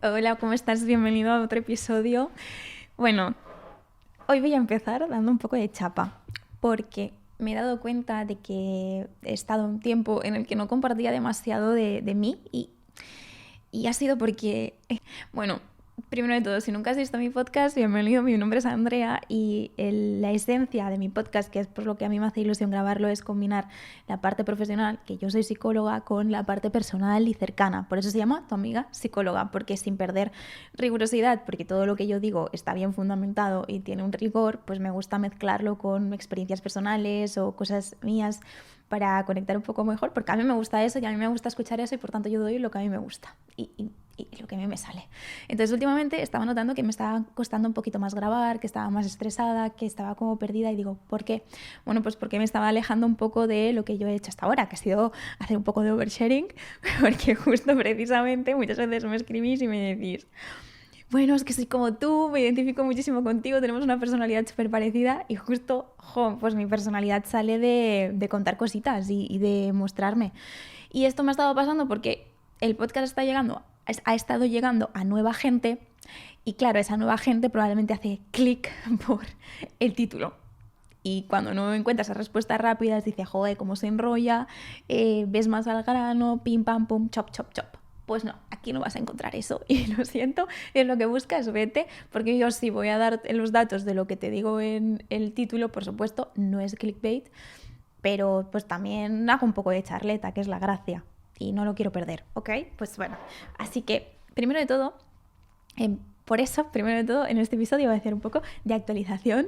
Hola, ¿cómo estás? Bienvenido a otro episodio. Bueno, hoy voy a empezar dando un poco de chapa, porque me he dado cuenta de que he estado un tiempo en el que no compartía demasiado de mí y ha sido porque, bueno, primero de todo, si nunca has visto mi podcast, bienvenido, mi nombre es Andrea y la esencia de mi podcast, que es por lo que a mí me hace ilusión grabarlo, es combinar la parte profesional, que yo soy psicóloga, con la parte personal y cercana. Por eso se llama Tu amiga psicóloga, porque sin perder rigurosidad, porque todo lo que yo digo está bien fundamentado y tiene un rigor, pues me gusta mezclarlo con experiencias personales o cosas mías para conectar un poco mejor, porque a mí me gusta eso y a mí me gusta escuchar eso y por tanto yo doy lo que a mí me gusta y lo que a mí me sale. Entonces últimamente estaba notando que me estaba costando un poquito más grabar, que estaba más estresada, que estaba como perdida y digo, ¿por qué? Bueno, pues porque me estaba alejando un poco de lo que yo he hecho hasta ahora, que ha sido hacer un poco de oversharing, porque justo precisamente muchas veces me escribís y me decís, bueno, es que soy como tú, me identifico muchísimo contigo, tenemos una personalidad súper parecida y justo, pues mi personalidad sale de contar cositas y de mostrarme. Y esto me ha estado pasando porque el podcast ha estado llegando a nueva gente y claro, esa nueva gente probablemente hace clic por el título. Y cuando no encuentra esas respuestas rápidas, dice, joder, cómo se enrolla, ves más al grano, pim, pam, pum, chop, chop, chop. Pues no, aquí no vas a encontrar eso y lo siento, es lo que buscas, vete, porque yo sí voy a dar los datos de lo que te digo en el título, por supuesto, no es clickbait, pero pues también hago un poco de charleta, que es la gracia, y no lo quiero perder, ¿ok? Pues bueno, así que primero de todo, por eso, primero de todo, en este episodio voy a hacer un poco de actualización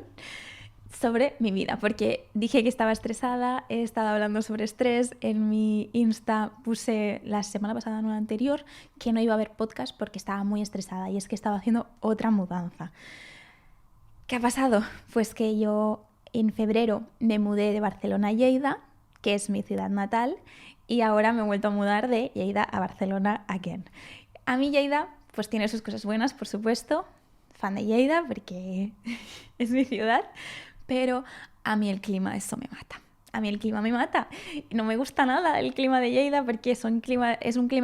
sobre mi vida, porque dije que estaba estresada, he estado hablando sobre estrés, en mi Insta puse la semana pasada, no la anterior, que no iba a haber podcast porque estaba muy estresada y es que estaba haciendo otra mudanza. ¿Qué ha pasado? Pues que yo en febrero me mudé de Barcelona a Lleida, que es mi ciudad natal, y ahora me he vuelto a mudar de Lleida a Barcelona again. A mí Lleida pues tiene sus cosas buenas, por supuesto, fan de Lleida porque es mi ciudad, pero a mí el clima, eso me mata. A mí el clima me mata. No me gusta nada el clima de Lleida porque es un clima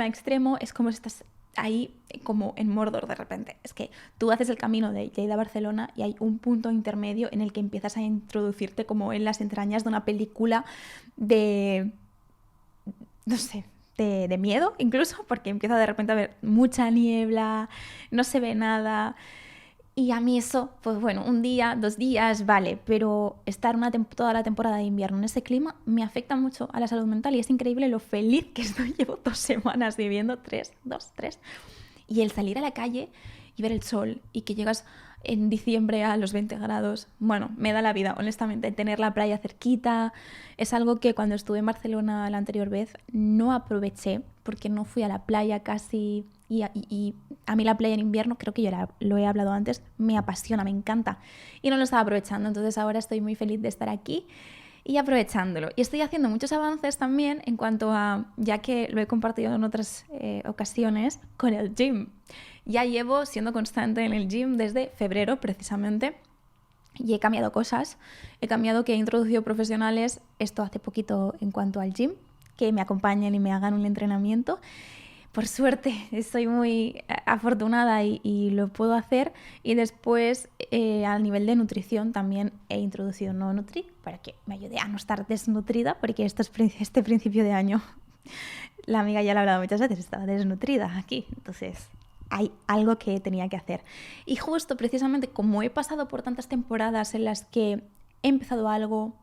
extremo, es como si estás ahí como en Mordor de repente. Es que tú haces el camino de Lleida a Barcelona y hay un punto intermedio en el que empiezas a introducirte como en las entrañas de una película de, no sé, de miedo incluso, porque empieza de repente a haber mucha niebla, no se ve nada. Y a mí eso, pues bueno, un día, 2 días, vale, pero estar toda la temporada de invierno en ese clima me afecta mucho a la salud mental y es increíble lo feliz que estoy. Llevo 2 semanas viviendo, 3. Y el salir a la calle y ver el sol y que llegas en diciembre a los 20 grados, bueno, me da la vida, honestamente. Tener la playa cerquita es algo que cuando estuve en Barcelona la anterior vez no aproveché porque no fui a la playa casi. Y a mí la playa en invierno, creo que yo lo he hablado antes, me apasiona, me encanta. Y no lo estaba aprovechando, entonces ahora estoy muy feliz de estar aquí y aprovechándolo. Y estoy haciendo muchos avances también en cuanto a, ya que lo he compartido en otras ocasiones, con el gym. Ya llevo siendo constante en el gym desde febrero precisamente y he cambiado cosas. He cambiado que he introducido profesionales, esto hace poquito en cuanto al gym, que me acompañen y me hagan un entrenamiento. Por suerte, estoy muy afortunada y lo puedo hacer. Y después, a nivel de nutrición, también he introducido No Nutri para que me ayude a no estar desnutrida, porque este principio de año, la amiga ya lo ha hablado muchas veces, estaba desnutrida aquí. Entonces, hay algo que tenía que hacer. Y justo, precisamente, como he pasado por tantas temporadas en las que he empezado algo,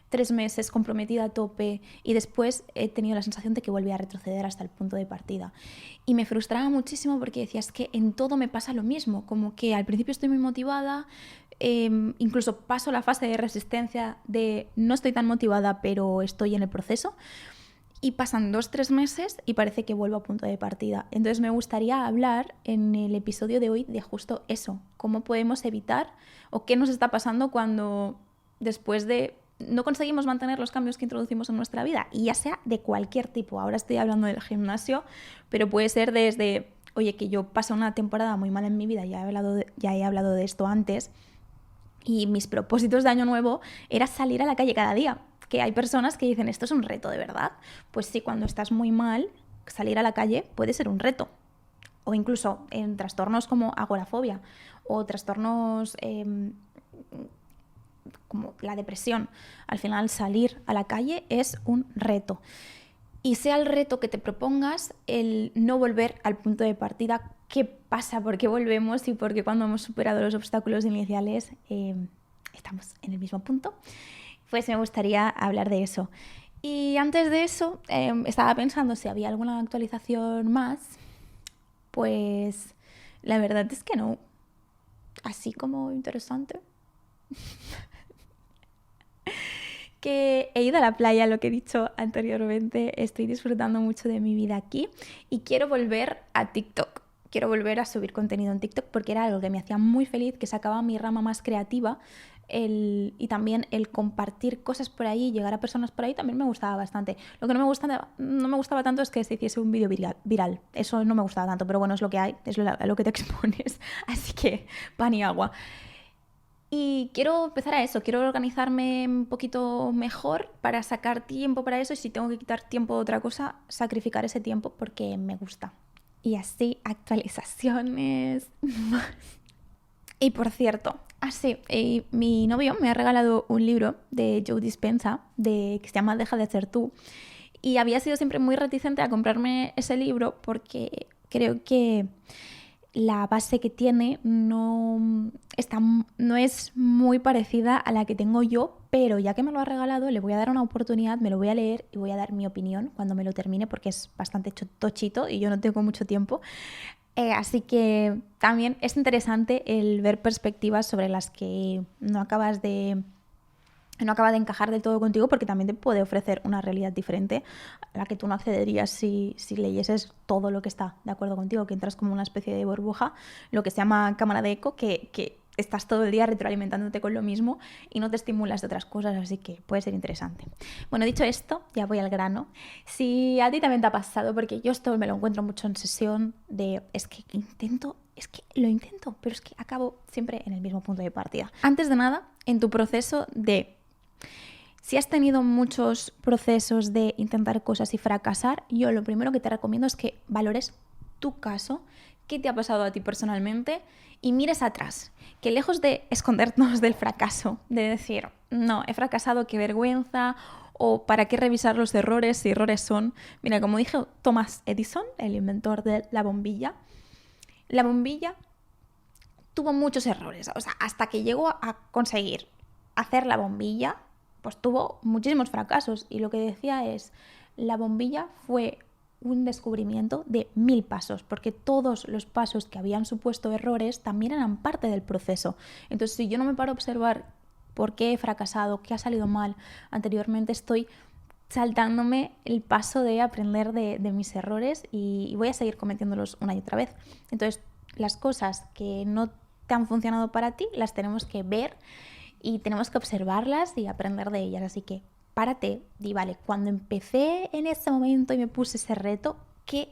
3 meses comprometida a tope y después he tenido la sensación de que volvía a retroceder hasta el punto de partida. Y me frustraba muchísimo porque decía, es que en todo me pasa lo mismo, como que al principio estoy muy motivada, incluso paso la fase de resistencia de no estoy tan motivada pero estoy en el proceso y pasan 2-3 meses y parece que vuelvo a punto de partida. Entonces me gustaría hablar en el episodio de hoy de justo eso, cómo podemos evitar o qué nos está pasando cuando después de no conseguimos mantener los cambios que introducimos en nuestra vida, y ya sea de cualquier tipo. Ahora estoy hablando del gimnasio, pero puede ser desde, oye, que yo pasé una temporada muy mal en mi vida, ya he hablado de esto antes, y mis propósitos de año nuevo era salir a la calle cada día. Que hay personas que dicen, esto es un reto, ¿de verdad? Pues sí, cuando estás muy mal, salir a la calle puede ser un reto. o incluso en trastornos como agorafobia o trastornos como la depresión. Al final salir a la calle es un reto. Y sea el reto que te propongas, el no volver al punto de partida. ¿Qué pasa? ¿Por qué volvemos? Y por qué cuando hemos superado los obstáculos iniciales estamos en el mismo punto. Pues me gustaría hablar de eso. Y antes de eso, estaba pensando si había alguna actualización más. Pues la verdad es que no. Así como interesante. Que he ido a la playa, lo que he dicho anteriormente, estoy disfrutando mucho de mi vida aquí y quiero volver a TikTok. Quiero volver a subir contenido en TikTok porque era algo que me hacía muy feliz, que sacaba mi rama más creativa y también el compartir cosas por ahí, llegar a personas por ahí también me gustaba bastante. Lo que no me gustaba tanto es que se hiciese un vídeo viral. Eso no me gustaba tanto, pero bueno, es lo que hay, es lo que te expones. Así que pan y agua. Y quiero empezar a eso, quiero organizarme un poquito mejor para sacar tiempo para eso y si tengo que quitar tiempo de otra cosa, sacrificar ese tiempo porque me gusta. Y así, actualizaciones. Y por cierto, mi novio me ha regalado un libro de Joe Dispenza que se llama Deja de ser tú. Y había sido siempre muy reticente a comprarme ese libro porque creo que la base que tiene no es muy parecida a la que tengo yo, pero ya que me lo ha regalado, le voy a dar una oportunidad, me lo voy a leer y voy a dar mi opinión cuando me lo termine porque es bastante tochito y yo no tengo mucho tiempo. Así que también es interesante el ver perspectivas sobre las que no acaba de encajar del todo contigo porque también te puede ofrecer una realidad diferente a la que tú no accederías si leyeses todo lo que está de acuerdo contigo, que entras como una especie de burbuja, lo que se llama cámara de eco, que estás todo el día retroalimentándote con lo mismo y no te estimulas de otras cosas, así que puede ser interesante. Bueno, dicho esto, ya voy al grano. Si a ti también te ha pasado, porque yo esto me lo encuentro mucho en sesión lo intento, pero es que acabo siempre en el mismo punto de partida. Antes de nada, en tu proceso si has tenido muchos procesos de intentar cosas y fracasar, yo lo primero que te recomiendo es que valores tu caso, qué te ha pasado a ti personalmente y mires atrás, que lejos de escondernos del fracaso, de decir, no, he fracasado, qué vergüenza, o para qué revisar los errores si errores son. Mira, como dijo Thomas Edison, el inventor de la bombilla tuvo muchos errores, o sea, hasta que llegó a conseguir hacer la bombilla, pues tuvo muchísimos fracasos y lo que decía es, la bombilla fue un descubrimiento de 1000 pasos, porque todos los pasos que habían supuesto errores también eran parte del proceso. Entonces, si yo no me paro a observar por qué he fracasado, qué ha salido mal anteriormente, estoy saltándome el paso de aprender de mis errores y voy a seguir cometiéndolos una y otra vez. Entonces, las cosas que no te han funcionado para ti, las tenemos que ver y tenemos que observarlas y aprender de ellas. Así que párate y vale, cuando empecé en ese momento y me puse ese reto, ¿qué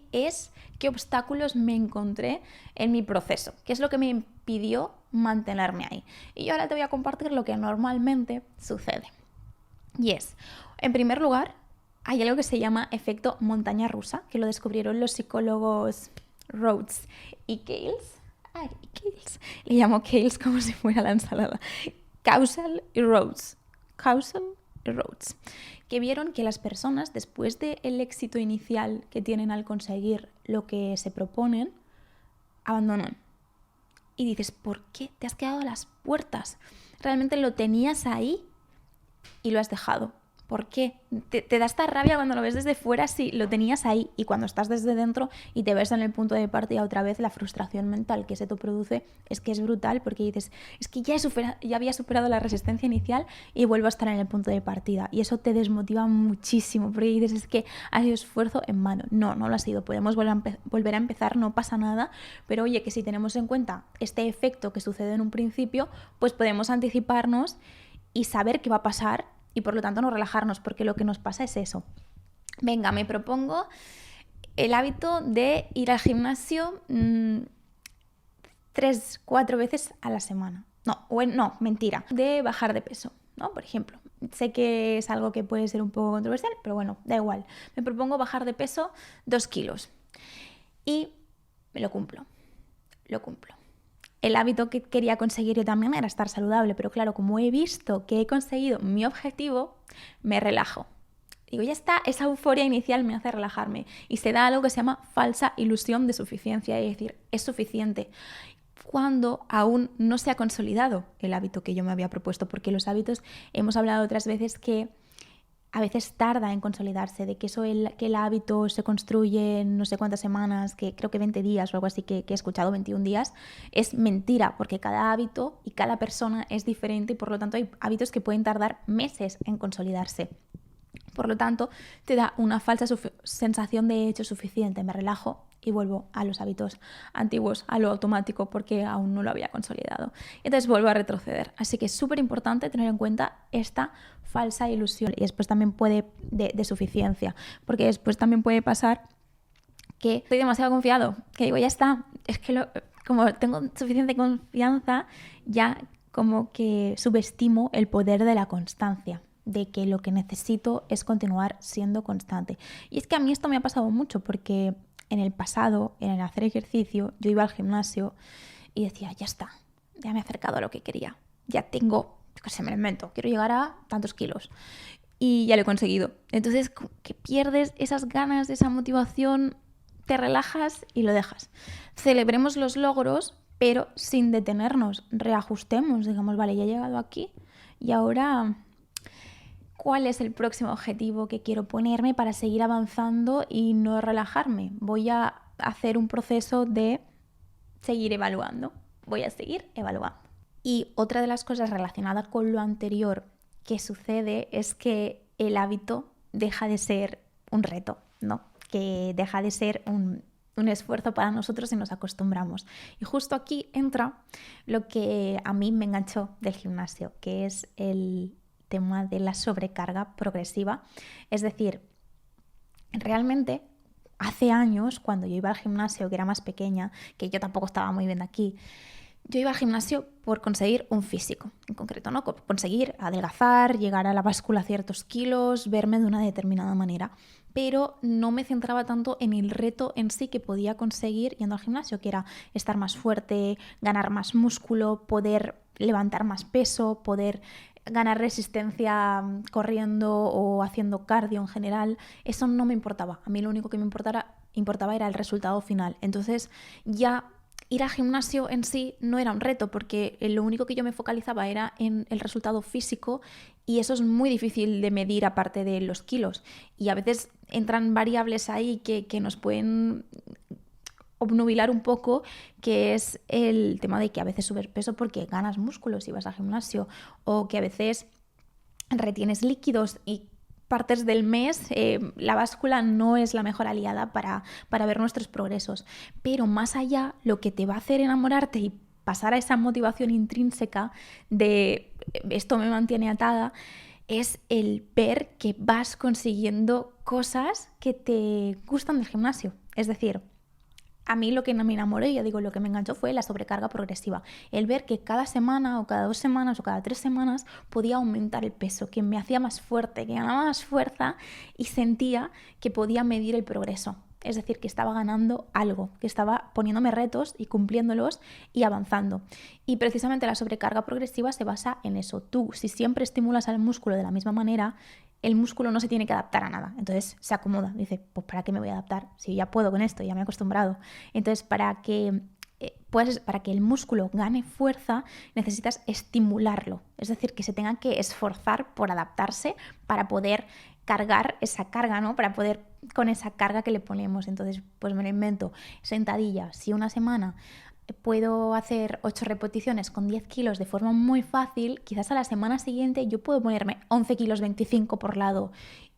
obstáculos me encontré en mi proceso? ¿Qué es lo que me impidió mantenerme ahí? Y yo ahora te voy a compartir lo que normalmente sucede. Y es, en primer lugar, hay algo que se llama efecto montaña rusa, que lo descubrieron los psicólogos Rhodes y Cales. Le llamo Cales como si fuera la ensalada. Causal y Rhodes, que vieron que las personas, después del éxito inicial que tienen al conseguir lo que se proponen, abandonan. Y dices, ¿por qué te has quedado a las puertas? Realmente lo tenías ahí y lo has dejado. ¿Por qué? Te da esta rabia cuando lo ves desde fuera si lo tenías ahí, y cuando estás desde dentro y te ves en el punto de partida otra vez, la frustración mental que se te produce es que es brutal, porque dices, es que ya había superado la resistencia inicial y vuelvo a estar en el punto de partida, y eso te desmotiva muchísimo porque dices, es que ha sido esfuerzo en vano. No lo ha sido, podemos volver a empezar, no pasa nada, pero oye, que si tenemos en cuenta este efecto que sucede en un principio, pues podemos anticiparnos y saber qué va a pasar y por lo tanto no relajarnos, porque lo que nos pasa es eso. Venga, me propongo el hábito de ir al gimnasio 3-4 veces a la semana. Mentira. De bajar de peso, ¿no? Por ejemplo. Sé que es algo que puede ser un poco controversial, pero bueno, da igual. Me propongo bajar de peso 2 kilos. Y lo cumplo. El hábito que quería conseguir yo también era estar saludable, pero claro, como he visto que he conseguido mi objetivo, me relajo. Digo, ya está, esa euforia inicial me hace relajarme y se da algo que se llama falsa ilusión de suficiencia, es decir, es suficiente cuando aún no se ha consolidado el hábito que yo me había propuesto, porque los hábitos, hemos hablado otras veces que a veces tarda en consolidarse, de que que el hábito se construye en no sé cuántas semanas, que creo que 20 días o algo así, que he escuchado 21 días, es mentira, porque cada hábito y cada persona es diferente y por lo tanto hay hábitos que pueden tardar meses en consolidarse. Por lo tanto, te da una falsa sensación de hecho suficiente. Me relajo y vuelvo a los hábitos antiguos, a lo automático, porque aún no lo había consolidado. Entonces vuelvo a retroceder. Así que es súper importante tener en cuenta esta falsa ilusión. Y después también puede, de suficiencia, porque después también puede pasar que estoy demasiado confiado, que digo, ya está, es que como tengo suficiente confianza, ya como que subestimo el poder de la constancia, de que lo que necesito es continuar siendo constante. Y es que a mí esto me ha pasado mucho porque en el pasado, en el hacer ejercicio, yo iba al gimnasio y decía, ya está, ya me he acercado a lo que quería, ya tengo, que se me lo invento, quiero llegar a tantos kilos y ya lo he conseguido. Entonces, que pierdes esas ganas, esa motivación, te relajas y lo dejas. Celebremos los logros, pero sin detenernos, reajustemos, digamos, vale, ya he llegado aquí y ahora ¿cuál es el próximo objetivo que quiero ponerme para seguir avanzando y no relajarme? Voy a hacer un proceso de seguir evaluando. Voy a seguir evaluando. Y otra de las cosas relacionadas con lo anterior que sucede es que el hábito deja de ser un reto, ¿no? Que deja de ser un esfuerzo para nosotros y nos acostumbramos. Y justo aquí entra lo que a mí me enganchó del gimnasio, que es el tema de la sobrecarga progresiva. Es decir, realmente hace años, cuando yo iba al gimnasio, que era más pequeña, que yo tampoco estaba muy bien aquí, yo iba al gimnasio por conseguir un físico, en concreto, ¿no? Conseguir adelgazar, llegar a la báscula a ciertos kilos, verme de una determinada manera, pero no me centraba tanto en el reto en sí que podía conseguir yendo al gimnasio, que era estar más fuerte, ganar más músculo, poder levantar más peso, poder ganar resistencia corriendo o haciendo cardio en general. Eso no me importaba. A mí lo único que me importaba era el resultado final. Entonces ya ir al gimnasio en sí no era un reto, porque lo único que yo me focalizaba era en el resultado físico y eso es muy difícil de medir aparte de los kilos. Y a veces entran variables ahí que nos pueden obnubilar un poco, que es el tema de que a veces subes peso porque ganas músculos y vas al gimnasio, o que a veces retienes líquidos y partes del mes, la báscula no es la mejor aliada para ver nuestros progresos. Pero más allá, lo que te va a hacer enamorarte y pasar a esa motivación intrínseca de esto me mantiene atada, es el ver que vas consiguiendo cosas que te gustan del gimnasio. Es decir, a mí lo que me enamoró, y ya digo, lo que me enganchó fue la sobrecarga progresiva. El ver que cada semana o cada 2 semanas o cada 3 semanas podía aumentar el peso, que me hacía más fuerte, que ganaba más fuerza y sentía que podía medir el progreso. Es decir, que estaba ganando algo, que estaba poniéndome retos y cumpliéndolos y avanzando. Y precisamente la sobrecarga progresiva se basa en eso. Tú, si siempre estimulas al músculo de la misma manera, el músculo no se tiene que adaptar a nada. Entonces se acomoda. Dice, pues ¿para qué me voy a adaptar? Si ya puedo con esto, ya me he acostumbrado. Entonces, para que el músculo gane fuerza, necesitas estimularlo. Es decir, que se tenga que esforzar por adaptarse para poder cargar esa carga, ¿no? Para poder con esa carga que le ponemos. Entonces, pues me lo invento. Sentadilla. Si una semana puedo hacer 8 repeticiones con 10 kilos de forma muy fácil, quizás a la semana siguiente yo puedo ponerme 11 kilos 25 por lado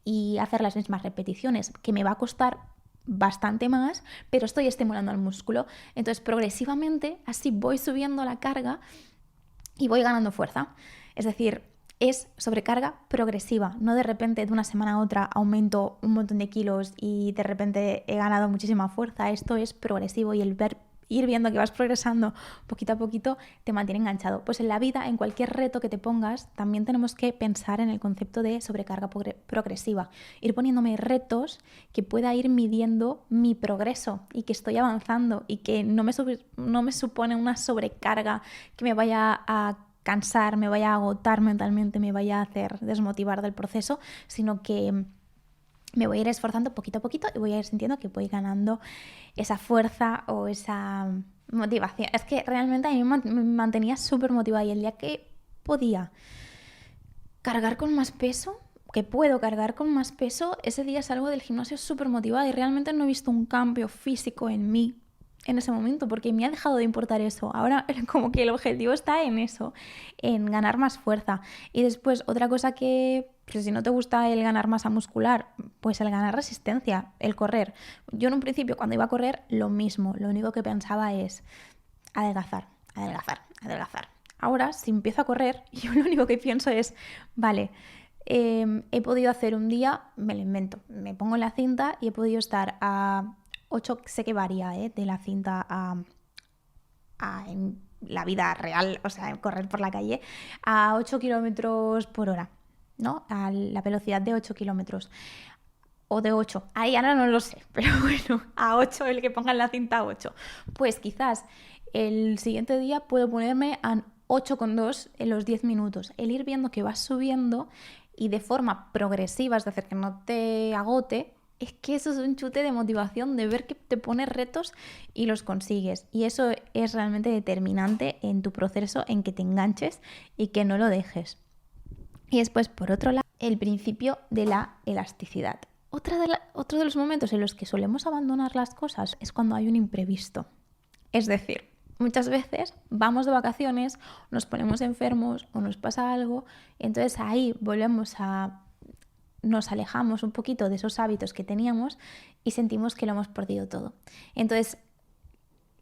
y hacer las mismas repeticiones, que me va a costar bastante más, pero estoy estimulando al músculo. Entonces, progresivamente, así voy subiendo la carga y voy ganando fuerza. Es decir, es sobrecarga progresiva, no de repente de una semana a otra aumento un montón de kilos y de repente he ganado muchísima fuerza. Esto es progresivo y el ver ir viendo que vas progresando poquito a poquito te mantiene enganchado. Pues en la vida, en cualquier reto que te pongas, también tenemos que pensar en el concepto de sobrecarga progresiva. Ir poniéndome retos que pueda ir midiendo mi progreso y que estoy avanzando y que no me supone una sobrecarga que me vaya a cansar, me vaya a agotar mentalmente, me vaya a hacer desmotivar del proceso, sino que me voy a ir esforzando poquito a poquito y voy a ir sintiendo que voy ganando esa fuerza o esa motivación. Es que realmente a mí me mantenía súper motivada y el día que podía cargar con más peso, que puedo cargar con más peso, ese día salgo del gimnasio súper motivada y realmente no he visto un cambio físico en mí en ese momento, porque me ha dejado de importar eso. Ahora como que el objetivo está en eso, en ganar más fuerza. Y después otra cosa que, pues si no te gusta el ganar masa muscular, pues el ganar resistencia, el correr. Yo en un principio cuando iba a correr lo mismo, lo único que pensaba es adelgazar. Ahora si empiezo a correr, yo lo único que pienso es, vale, he podido hacer un día, me lo invento, me pongo en la cinta y he podido estar a 8, sé que varía de la cinta en la vida real, o sea, correr por la calle, a 8 kilómetros por hora, ¿no? A la velocidad de 8 kilómetros. O de 8, ahí ahora no lo sé, pero bueno, a 8, el que ponga en la cinta 8. Pues quizás el siguiente día puedo ponerme a 8,2 en los 10 minutos. El ir viendo que vas subiendo y de forma progresiva, es decir, que no te agote, es que eso es un chute de motivación, de ver que te pones retos y los consigues. Y eso es realmente determinante en tu proceso, en que te enganches y que no lo dejes. Y después, por otro lado, el principio de la elasticidad. Otro de los momentos en los que solemos abandonar las cosas es cuando hay un imprevisto. Es decir, muchas veces vamos de vacaciones, nos ponemos enfermos o nos pasa algo, y entonces ahí nos alejamos un poquito de esos hábitos que teníamos y sentimos que lo hemos perdido todo. Entonces,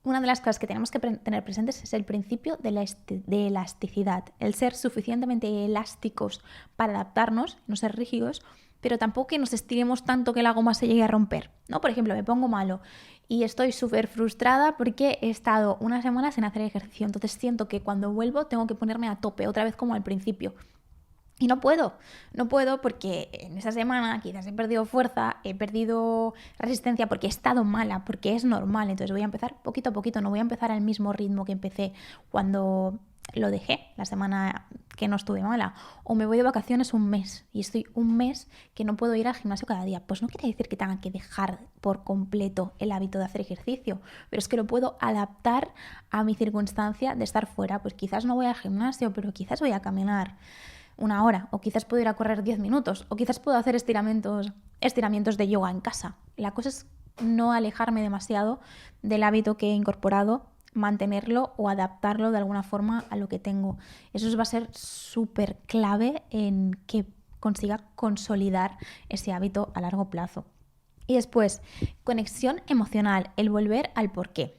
una de las cosas que tenemos que tener presentes es el principio de elasticidad, el ser suficientemente elásticos para adaptarnos, no ser rígidos, pero tampoco que nos estiremos tanto que la goma se llegue a romper, ¿no? Por ejemplo, me pongo malo y estoy súper frustrada porque he estado unas semanas sin hacer ejercicio, entonces siento que cuando vuelvo tengo que ponerme a tope, otra vez como al principio. Y no puedo porque en esa semana quizás he perdido fuerza, he perdido resistencia porque he estado mala, porque es normal. Entonces voy a empezar poquito a poquito, no voy a empezar al mismo ritmo que empecé cuando lo dejé, la semana que no estuve mala. O me voy de vacaciones un mes y estoy un mes que no puedo ir al gimnasio cada día. Pues no quiere decir que tenga que dejar por completo el hábito de hacer ejercicio, pero es que lo puedo adaptar a mi circunstancia de estar fuera. Pues quizás no voy al gimnasio, pero quizás voy a caminar 1 hora, o quizás puedo ir a correr 10 minutos, o quizás puedo hacer estiramientos de yoga en casa. La cosa es no alejarme demasiado del hábito que he incorporado, mantenerlo o adaptarlo de alguna forma a lo que tengo. Eso va a ser súper clave en que consiga consolidar ese hábito a largo plazo. Y después, conexión emocional, el volver al porqué.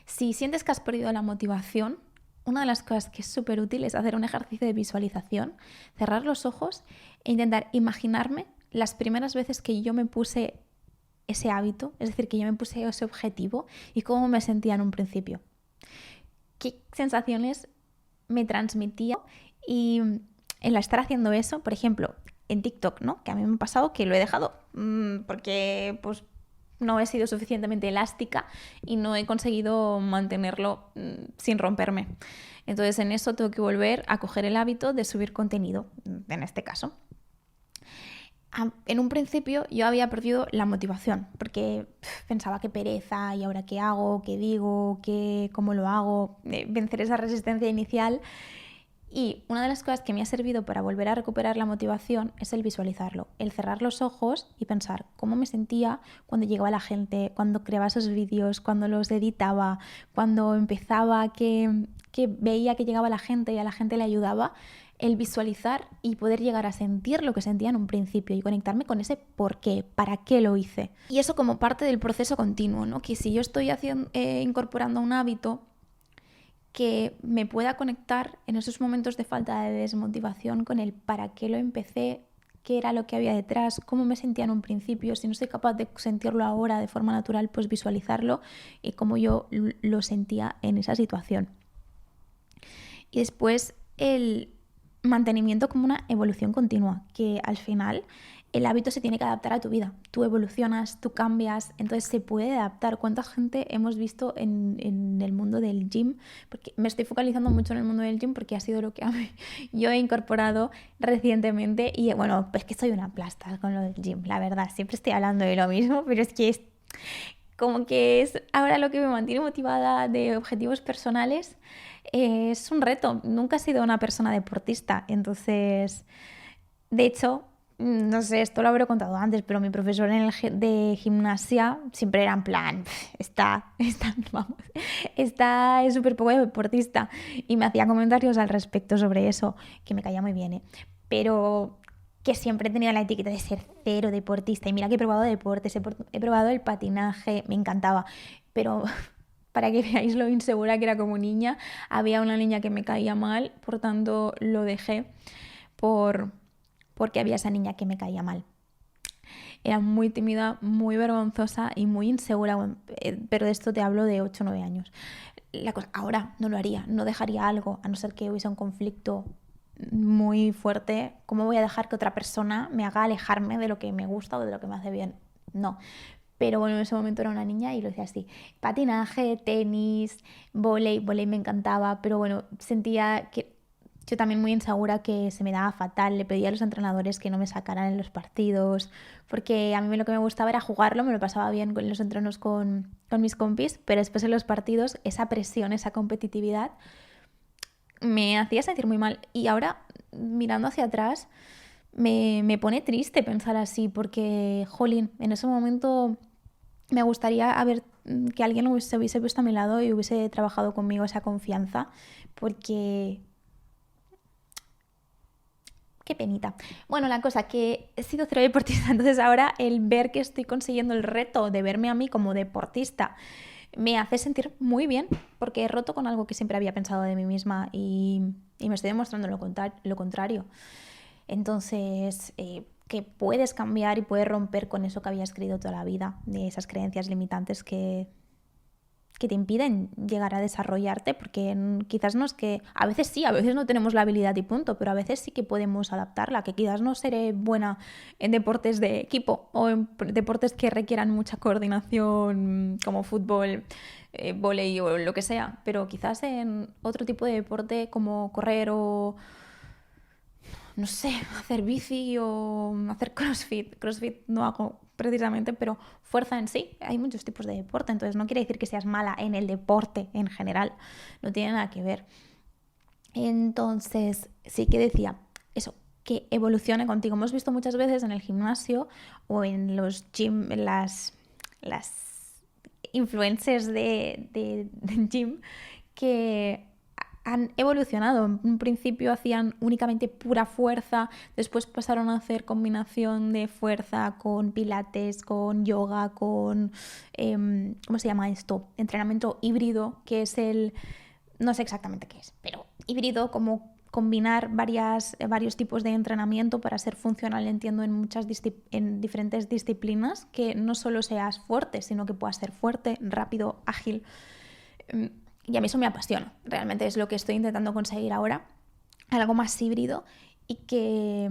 Si sientes que has perdido la motivación, una de las cosas que es súper útil es hacer un ejercicio de visualización, cerrar los ojos e intentar imaginarme las primeras veces que yo me puse ese hábito, es decir, que yo me puse ese objetivo y cómo me sentía en un principio. ¿Qué sensaciones me transmitía? Y el estar haciendo eso, por ejemplo, en TikTok, ¿no? Que a mí me ha pasado que lo he dejado porque pues no he sido suficientemente elástica y no he conseguido mantenerlo sin romperme. Entonces en eso tengo que volver a coger el hábito de subir contenido, en este caso. En un principio yo había perdido la motivación porque pensaba qué pereza y ahora qué hago, qué digo, cómo lo hago, vencer esa resistencia inicial. Y una de las cosas que me ha servido para volver a recuperar la motivación es el visualizarlo, el cerrar los ojos y pensar cómo me sentía cuando llegaba la gente, cuando creaba esos vídeos, cuando los editaba, cuando empezaba que veía que llegaba la gente y a la gente le ayudaba. El visualizar y poder llegar a sentir lo que sentía en un principio y conectarme con ese por qué, para qué lo hice. Y eso como parte del proceso continuo, ¿no? Que si yo estoy incorporando un hábito que me pueda conectar en esos momentos de falta de desmotivación con el para qué lo empecé, qué era lo que había detrás, cómo me sentía en un principio, si no soy capaz de sentirlo ahora de forma natural, pues visualizarlo y cómo yo lo sentía en esa situación. Y después el mantenimiento como una evolución continua, que al final el hábito se tiene que adaptar a tu vida. Tú evolucionas, tú cambias, entonces se puede adaptar. ¿Cuánta gente hemos visto en el mundo del gym? Porque me estoy focalizando mucho en el mundo del gym porque ha sido lo que yo he incorporado recientemente y bueno, pues que soy una plasta con lo del gym, la verdad. Siempre estoy hablando de lo mismo, pero es que es como que es ahora lo que me mantiene motivada de objetivos personales. Es un reto. Nunca he sido una persona deportista, entonces, de hecho, no sé, esto lo habré contado antes, pero mi profesor de gimnasia siempre era en plan, vamos, es súper poco deportista y me hacía comentarios al respecto sobre eso, que me caía muy bien, pero que siempre he tenido la etiqueta de ser cero deportista. Y mira que he probado deportes, he probado el patinaje, me encantaba, pero para que veáis lo insegura que era como niña, había una niña que me caía mal, por tanto lo dejé porque había esa niña que me caía mal. Era muy tímida, muy vergonzosa y muy insegura, pero de esto te hablo de 8 o 9 años. Ahora no lo haría, no dejaría algo, a no ser que hubiese un conflicto muy fuerte. ¿Cómo voy a dejar que otra persona me haga alejarme de lo que me gusta o de lo que me hace bien? No. Pero bueno, en ese momento era una niña y lo decía así. Patinaje, tenis, vóley me encantaba, pero bueno, sentía que yo también muy insegura, que se me daba fatal. Le pedía a los entrenadores que no me sacaran en los partidos, porque a mí lo que me gustaba era jugarlo, me lo pasaba bien con los entrenos con mis compis, pero después en los partidos esa presión, esa competitividad me hacía sentir muy mal. Y ahora, mirando hacia atrás, me pone triste pensar así, porque, jolín, en ese momento me gustaría que alguien se hubiese puesto a mi lado y hubiese trabajado conmigo esa confianza, porque qué penita. Bueno, la cosa que he sido cero deportista, entonces ahora el ver que estoy consiguiendo el reto de verme a mí como deportista me hace sentir muy bien, porque he roto con algo que siempre había pensado de mí misma y me estoy demostrando lo contrario. Entonces, que puedes cambiar y puedes romper con eso que habías creído toda la vida, de esas creencias limitantes que te impiden llegar a desarrollarte, porque quizás no es que, a veces sí, a veces no tenemos la habilidad y punto, pero a veces sí que podemos adaptarla, que quizás no seré buena en deportes de equipo o en deportes que requieran mucha coordinación como fútbol, vóley o lo que sea, pero quizás en otro tipo de deporte como correr o no sé, hacer bici o hacer crossfit. Crossfit no hago precisamente, pero fuerza en sí. Hay muchos tipos de deporte, entonces no quiere decir que seas mala en el deporte en general. No tiene nada que ver. Entonces, sí que decía eso, que evolucione contigo. Hemos visto muchas veces en el gimnasio o en los gym, en las influencers de gym, que han evolucionado. En un principio hacían únicamente pura fuerza, después pasaron a hacer combinación de fuerza con pilates, con yoga, con, ¿cómo se llama esto? Entrenamiento híbrido, que es no sé exactamente qué es, pero híbrido, como combinar varios tipos de entrenamiento para ser funcional, entiendo, en diferentes disciplinas, que no solo seas fuerte, sino que puedas ser fuerte, rápido, ágil. Y a mí eso me apasiona, realmente es lo que estoy intentando conseguir ahora, algo más híbrido y que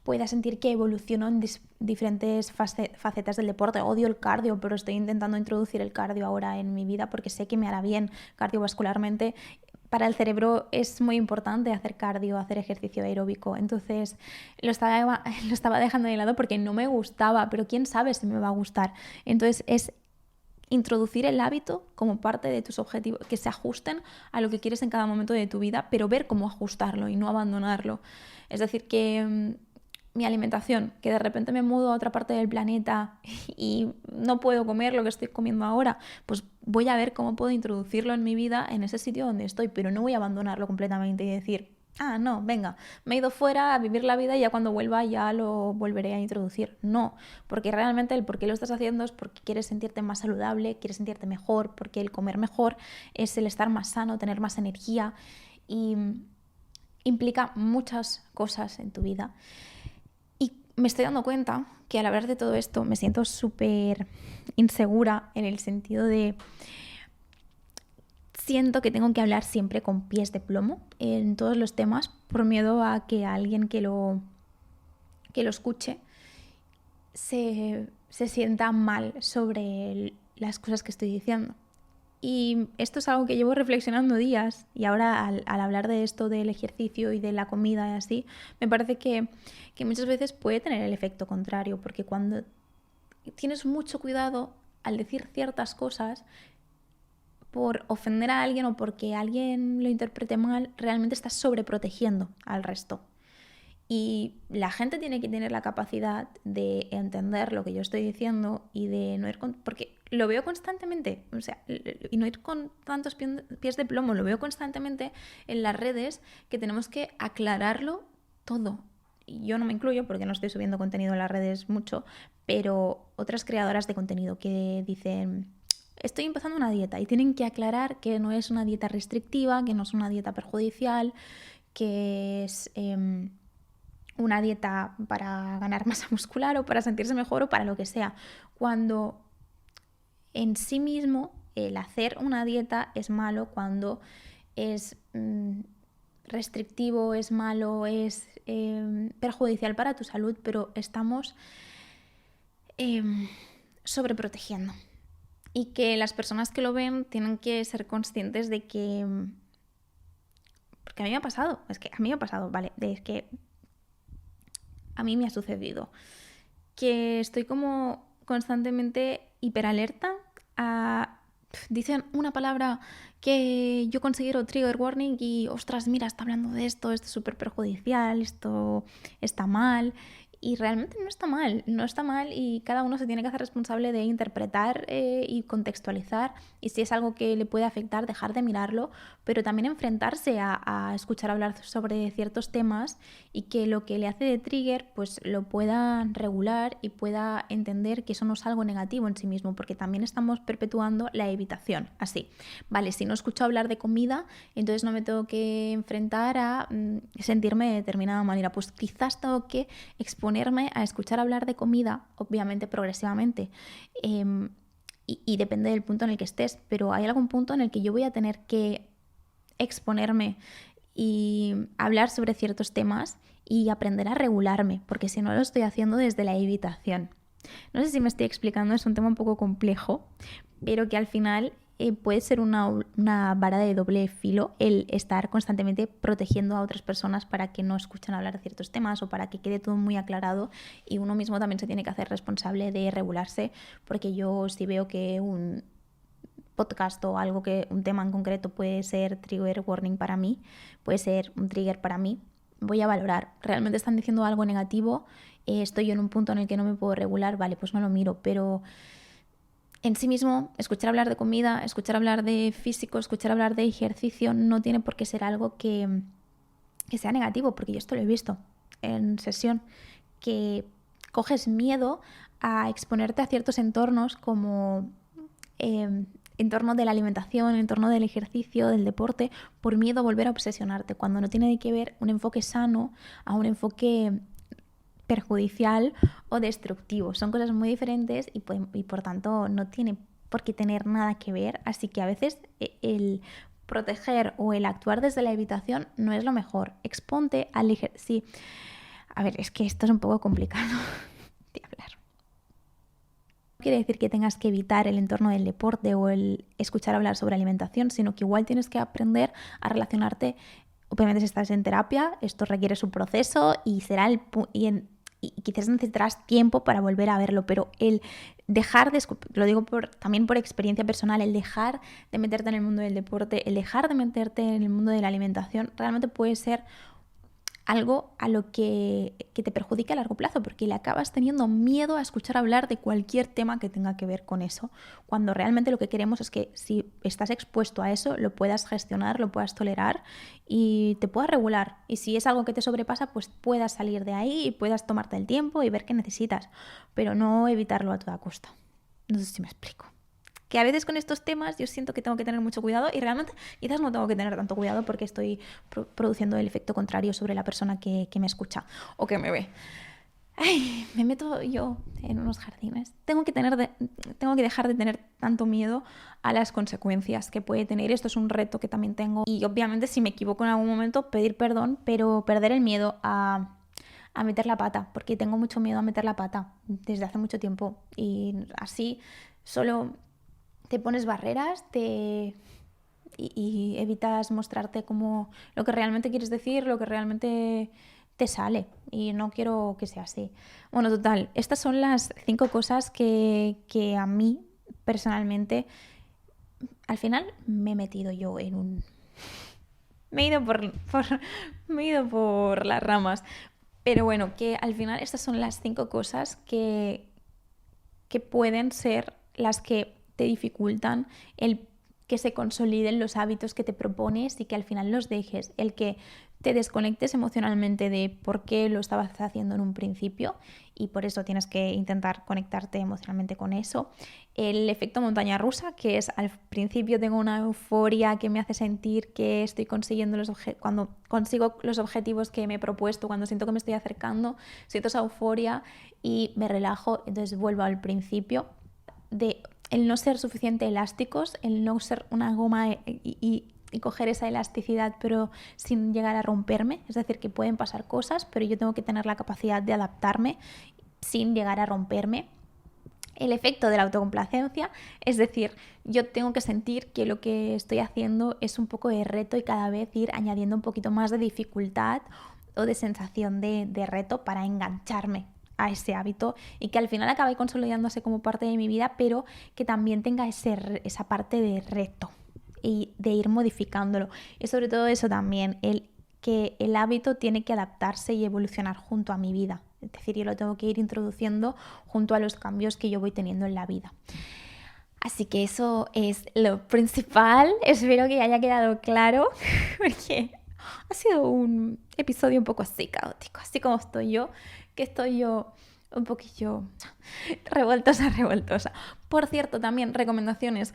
pueda sentir que evoluciono en diferentes facetas del deporte. Odio el cardio, pero estoy intentando introducir el cardio ahora en mi vida porque sé que me hará bien cardiovascularmente. Para el cerebro es muy importante hacer cardio, hacer ejercicio aeróbico. Entonces lo estaba dejando de lado porque no me gustaba, pero quién sabe si me va a gustar. Entonces es introducir el hábito como parte de tus objetivos, que se ajusten a lo que quieres en cada momento de tu vida, pero ver cómo ajustarlo y no abandonarlo. Es decir, que mi alimentación, que de repente me mudo a otra parte del planeta y no puedo comer lo que estoy comiendo ahora, pues voy a ver cómo puedo introducirlo en mi vida en ese sitio donde estoy, pero no voy a abandonarlo completamente y decir, no, venga, me he ido fuera a vivir la vida y ya cuando vuelva ya lo volveré a introducir. No, porque realmente el por qué lo estás haciendo es porque quieres sentirte más saludable, quieres sentirte mejor, porque el comer mejor es el estar más sano, tener más energía y implica muchas cosas en tu vida. Y me estoy dando cuenta que al hablar de todo esto me siento súper insegura en el sentido de siento que tengo que hablar siempre con pies de plomo en todos los temas por miedo a que alguien que lo escuche se sienta mal sobre las cosas que estoy diciendo. Y esto es algo que llevo reflexionando días y ahora al hablar de esto del ejercicio y de la comida y así, me parece que muchas veces puede tener el efecto contrario, porque cuando tienes mucho cuidado al decir ciertas cosas por ofender a alguien o porque alguien lo interprete mal, realmente estás sobreprotegiendo al resto. Y la gente tiene que tener la capacidad de entender lo que yo estoy diciendo y de no ir con... Porque lo veo constantemente, o sea, y no ir con tantos pies de plomo, lo veo constantemente en las redes que tenemos que aclararlo todo. Y yo no me incluyo porque no estoy subiendo contenido en las redes mucho, pero otras creadoras de contenido que dicen... Estoy empezando una dieta y tienen que aclarar que no es una dieta restrictiva, que no es una dieta perjudicial, que es... una dieta para ganar masa muscular o para sentirse mejor o para lo que sea, cuando en sí mismo el hacer una dieta es malo, cuando es restrictivo, es malo, es perjudicial para tu salud, pero estamos sobreprotegiendo. Y que las personas que lo ven tienen que ser conscientes de que... Porque a mí me ha pasado, ¿vale? Es que a mí me ha sucedido que estoy como constantemente hiperalerta a... Dicen una palabra que yo considero trigger warning y ostras, mira, está hablando de esto es súper perjudicial, esto está mal. Y realmente no está mal y cada uno se tiene que hacer responsable de interpretar y contextualizar, y si es algo que le puede afectar, dejar de mirarlo, pero también enfrentarse a escuchar hablar sobre ciertos temas y que lo que le hace de trigger pues lo pueda regular y pueda entender que eso no es algo negativo en sí mismo, porque también estamos perpetuando la evitación. Así, vale, si no escucho hablar de comida, entonces no me tengo que enfrentar a sentirme de determinada manera, pues quizás tengo que exponerme a escuchar hablar de comida, obviamente progresivamente, y depende del punto en el que estés, pero hay algún punto en el que yo voy a tener que exponerme y hablar sobre ciertos temas y aprender a regularme, porque si no lo estoy haciendo desde la evitación. No sé si me estoy explicando, es un tema un poco complejo, pero que al final puede ser una vara de doble filo el estar constantemente protegiendo a otras personas para que no escuchen hablar de ciertos temas o para que quede todo muy aclarado, y uno mismo también se tiene que hacer responsable de regularse, porque yo si veo que un podcast o algo que un tema en concreto puede ser trigger warning para mí, puede ser un trigger para mí, voy a valorar, ¿realmente están diciendo algo negativo? Estoy yo en un punto en el que no me puedo regular, vale, pues no lo miro, pero en sí mismo, escuchar hablar de comida, escuchar hablar de físico, escuchar hablar de ejercicio no tiene por qué ser algo que sea negativo, porque yo esto lo he visto en sesión, que coges miedo a exponerte a ciertos entornos como entorno de la alimentación, entorno del ejercicio, del deporte, por miedo a volver a obsesionarte, cuando no tiene que ver un enfoque sano a un enfoque perjudicial o destructivo. Son cosas muy diferentes y por tanto no tiene por qué tener nada que ver. Así que a veces el proteger o el actuar desde la evitación no es lo mejor. Exponte al ejercicio. Sí. A ver, es que esto es un poco complicado de hablar. No quiere decir que tengas que evitar el entorno del deporte o el escuchar hablar sobre alimentación, sino que igual tienes que aprender a relacionarte. Obviamente si estás en terapia, esto requiere su proceso y será y quizás necesitarás tiempo para volver a verlo, pero el dejar de, lo digo también por experiencia personal, el dejar de meterte en el mundo del deporte, el dejar de meterte en el mundo de la alimentación, realmente puede ser algo a lo que te perjudica a largo plazo, porque le acabas teniendo miedo a escuchar hablar de cualquier tema que tenga que ver con eso, cuando realmente lo que queremos es que si estás expuesto a eso, lo puedas gestionar, lo puedas tolerar y te puedas regular. Y si es algo que te sobrepasa, pues puedas salir de ahí y puedas tomarte el tiempo y ver qué necesitas, pero no evitarlo a toda costa. No sé si me explico. Que a veces con estos temas yo siento que tengo que tener mucho cuidado y realmente quizás no tengo que tener tanto cuidado porque estoy produciendo el efecto contrario sobre la persona que me escucha o que me ve. me meto yo en unos jardines. Tengo que dejar de tener tanto miedo a las consecuencias que puede tener. Esto es un reto que también tengo. Y obviamente si me equivoco en algún momento, pedir perdón, pero perder el miedo a meter la pata, porque tengo mucho miedo a meter la pata desde hace mucho tiempo. Y así solo te pones barreras, y evitas mostrarte como lo que realmente quieres decir, lo que realmente te sale, y no quiero que sea así. Bueno, total, estas son las 5 cosas que a mí personalmente al final me he metido yo en un... Me he ido me he ido por las ramas, pero bueno, que al final estas son las 5 cosas que pueden ser las que te dificultan el que se consoliden los hábitos que te propones y que al final los dejes, el que te desconectes emocionalmente de por qué lo estabas haciendo en un principio y por eso tienes que intentar conectarte emocionalmente con eso. El efecto montaña rusa, que es al principio tengo una euforia que me hace sentir que estoy consiguiendo cuando consigo los objetivos que me he propuesto, cuando siento que me estoy acercando, siento esa euforia y me relajo, entonces vuelvo al principio de el no ser suficiente elásticos, el no ser una goma y coger esa elasticidad pero sin llegar a romperme, es decir, que pueden pasar cosas, pero yo tengo que tener la capacidad de adaptarme sin llegar a romperme. El efecto de la autocomplacencia, es decir, yo tengo que sentir que lo que estoy haciendo es un poco de reto y cada vez ir añadiendo un poquito más de dificultad o de sensación de reto para engancharme a ese hábito y que al final acabe consolidándose como parte de mi vida, pero que también tenga esa parte de reto y de ir modificándolo. Y sobre todo eso también, que el hábito tiene que adaptarse y evolucionar junto a mi vida. Es decir, yo lo tengo que ir introduciendo junto a los cambios que yo voy teniendo en la vida. Así que eso es lo principal. Espero que haya quedado claro, porque ha sido un episodio un poco así caótico, así como estoy yo, que estoy yo un poquillo revoltosa. Por cierto, también recomendaciones.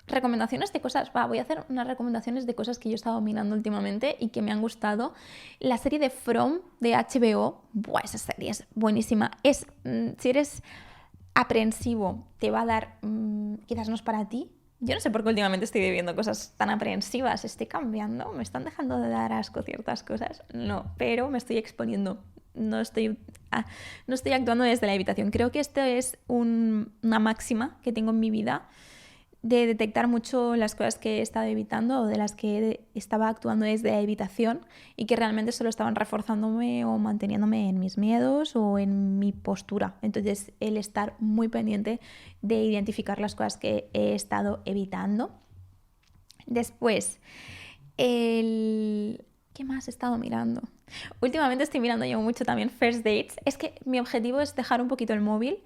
Recomendaciones de cosas, voy a hacer unas recomendaciones de cosas que yo he estado mirando últimamente y que me han gustado. La serie de From de HBO, esa serie es buenísima. Si eres aprensivo, te va a dar, quizás no es para ti. Yo no sé por qué últimamente estoy viviendo cosas tan aprensivas, estoy cambiando, me están dejando de dar asco ciertas cosas, no, pero me estoy exponiendo. No estoy actuando desde la evitación. Creo que esto es una máxima que tengo en mi vida, de detectar mucho las cosas que he estado evitando o de las que estaba actuando desde la evitación y que realmente solo estaban reforzándome o manteniéndome en mis miedos o en mi postura. Entonces, el estar muy pendiente de identificar las cosas que he estado evitando. Después, ¿qué más he estado mirando? Últimamente estoy mirando yo mucho también First Dates. Es que mi objetivo es dejar un poquito el móvil,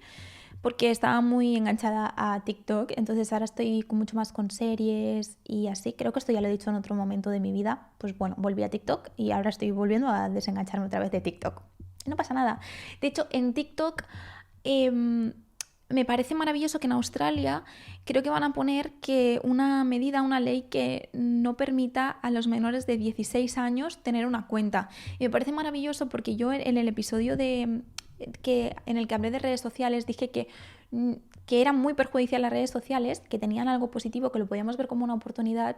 porque estaba muy enganchada a TikTok, entonces ahora estoy mucho más con series y así. Creo que esto ya lo he dicho en otro momento de mi vida. Pues bueno, volví a TikTok y ahora estoy volviendo a desengancharme otra vez de TikTok. No pasa nada. De hecho, en TikTok me parece maravilloso que en Australia creo que van a poner que una ley que no permita a los menores de 16 años tener una cuenta. Y me parece maravilloso porque yo en el episodio en el que hablé de redes sociales dije que eran muy perjudiciales las redes sociales, que tenían algo positivo, que lo podíamos ver como una oportunidad,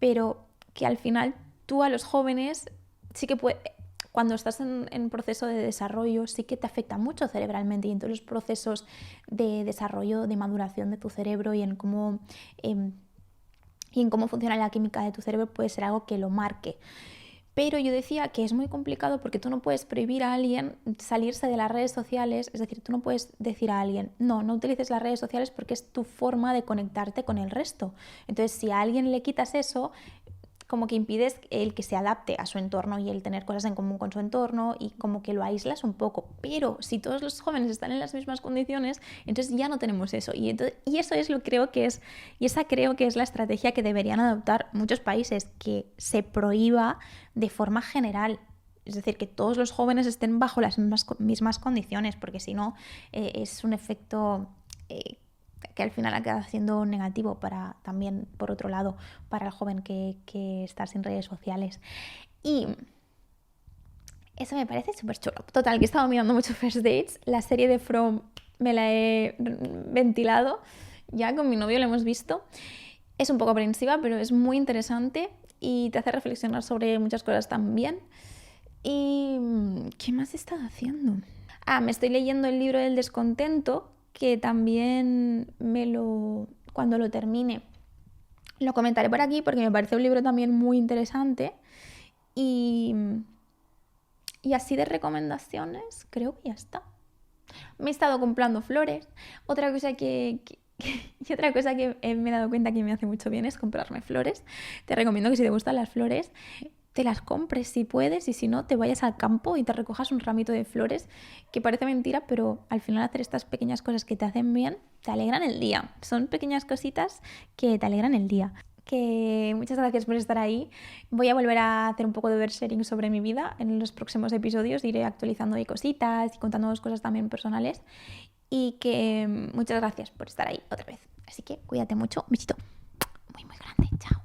pero que al final tú a los jóvenes sí que cuando estás en proceso de desarrollo sí que te afecta mucho cerebralmente, y en todos los procesos de desarrollo, de maduración de tu cerebro y en cómo funciona la química de tu cerebro puede ser algo que lo marque. Pero yo decía que es muy complicado porque tú no puedes prohibir a alguien salirse de las redes sociales, es decir, tú no puedes decir a alguien, no utilices las redes sociales porque es tu forma de conectarte con el resto. Entonces, si a alguien le quitas eso, como que impides el que se adapte a su entorno y el tener cosas en común con su entorno y como que lo aíslas un poco. Pero si todos los jóvenes están en las mismas condiciones, entonces ya no tenemos eso. Y eso es esa creo que es la estrategia que deberían adoptar muchos países, que se prohíba de forma general. Es decir, que todos los jóvenes estén bajo las mismas condiciones, porque si no es un efecto que al final acaba siendo negativo también, por otro lado, para el joven que está sin redes sociales. Y Eso me parece súper chulo. Total, que he estado mirando mucho First Dates. La serie de From me la he ventilado. Ya con mi novio la hemos visto. Es un poco aprensiva, pero es muy interesante y te hace reflexionar sobre muchas cosas también. ¿Y qué más he estado haciendo? Me estoy leyendo el libro del descontento, que también cuando lo termine lo comentaré por aquí porque me parece un libro también muy interesante. Y así de recomendaciones, creo que ya está. Me he estado comprando flores. Otra cosa que me he dado cuenta que me hace mucho bien es comprarme flores. Te recomiendo que si te gustan las flores, te las compres si puedes, y si no, te vayas al campo y te recojas un ramito de flores, que parece mentira, pero al final hacer estas pequeñas cosas que te hacen bien, te alegran el día. Son pequeñas cositas que te alegran el día. Que muchas gracias por estar ahí. Voy a volver a hacer un poco de oversharing sobre mi vida en los próximos episodios. Iré actualizando ahí cositas y contando cosas también personales. Y que muchas gracias por estar ahí otra vez. Así que cuídate mucho. Un besito muy, muy grande. Chao.